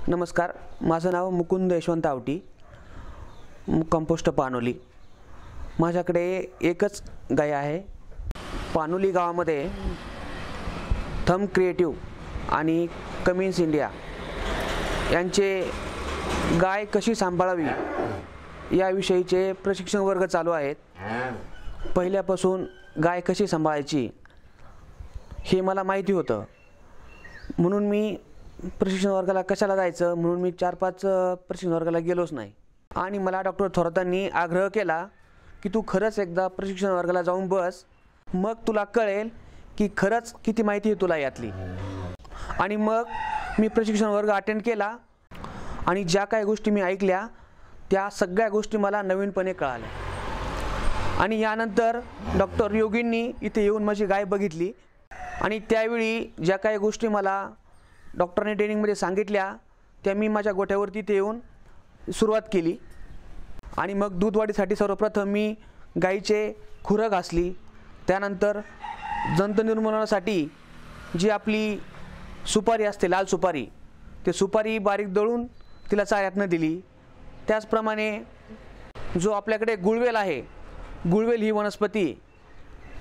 नमस्कार, माझं नाव मुकुंद यशवंत आवटी, कंपोस्ट पानोली। माझ्याकडे एकच गाय आहे। पानोली गावामध्ये थंब क्रिएटिव्ह आणि कमिन्स इंडिया यांचे गाय कशी सांभाळावी याविषयीचे प्रशिक्षण वर्ग चालू आहेत। पहिल्यापासून गाय कशी सांभाळायची हे मला माहिती होतं, म्हणून मी प्रशिक्षण वर्गाला कशाला जायचं म्हणून मी 4-5 प्रशिक्षण वर्गाला गेलोच नाही। आणि मला डॉक्टर थोरातांनी आग्रह केला की तू खरंच एकदा प्रशिक्षण वर्गाला जाऊन बस, मग तुला कळेल की खरंच किती माहिती आहे तुला यातली। आणि मग मी प्रशिक्षण वर्ग अटेंड केला आणि ज्या काही गोष्टी मी ऐकल्या त्या सगळ्या गोष्टी मला नवीनपणे कळाल्या। आणि यानंतर डॉक्टर योगींनी इथे येऊन माझी गाय बघितली आणि त्यावेळी ज्या काही गोष्टी मला डॉक्टरने ट्रेनिंगमध्ये सांगितल्या त्या मी माझ्या गोठ्यावरती इथे येऊन सुरुवात केली। आणि मग दूध वाढीसाठी सर्वप्रथम मी गाईचे खुरं घासली, त्यानंतर जंत निर्मूलनासाठी जी आपली सुपारी असते लाल सुपारी, ते सुपारी बारीक दळून तिला चाऱ्यातनं दिली। त्याचप्रमाणे जो आपल्याकडे गुळवेल आहे, गुळवेल ही वनस्पती,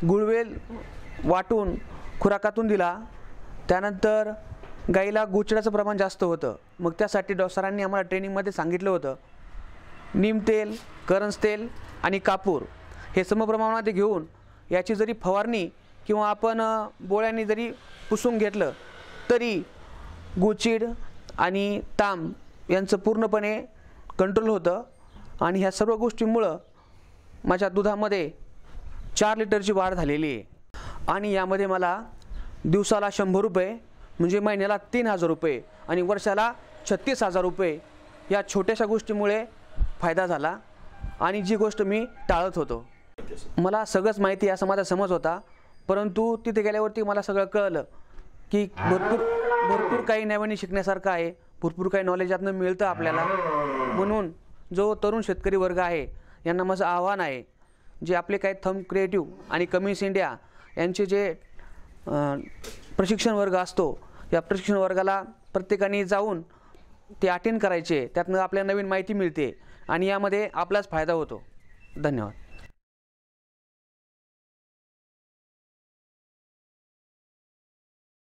गुळवेल वाटून खुराकातून दिला। त्यानंतर गाईला गुचड्याचं प्रमाण जास्त होतं, मग त्यासाठी सरांनी आम्हाला ट्रेनिंगमध्ये सांगितलं होतं नीमतेल, करंज तेल आणि कापूर हे समप्रमाणात घेऊन याची जरी फवारणी किंवा आपण बोळ्यांनी जरी पुसून घेतलं तरी गुचीड आणि तांब यांचं पूर्णपणे कंट्रोल होतं। आणि ह्या सर्व गोष्टींमुळं माझ्या दुधामध्ये 4 लिटरची वाढ झालेली आहे। आणि यामध्ये मला दिवसाला 100 रुपये म्हणजे महिन्याला 3000 रुपये आणि वर्षाला 36,000 रुपये या छोट्याशा गोष्टीमुळे फायदा झाला। आणि जी गोष्ट मी टाळत होतो, मला सगळंच माहिती असं माझा समज होता, परंतु तिथे गेल्यावरती मला सगळं कळलं की भरपूर काही नव्याने शिकण्यासारखं आहे, भरपूर काही नॉलेज यातनं मिळतं आपल्याला। म्हणून जो तरुण शेतकरी वर्ग आहे यांना माझं आव्हान आहे, जे आपले काही थंब क्रिएटिव्ह आणि कमिन्स इंडिया यांचे जे प्रशिक्षण वर्ग असतो, या प्रशिक्षण वर्गाला प्रत्येकाने जाऊन ते अटेंड करायचे, त्यातनं आपल्याला नवीन माहिती मिळते आणि यामध्ये आपलाच फायदा होतो। धन्यवाद।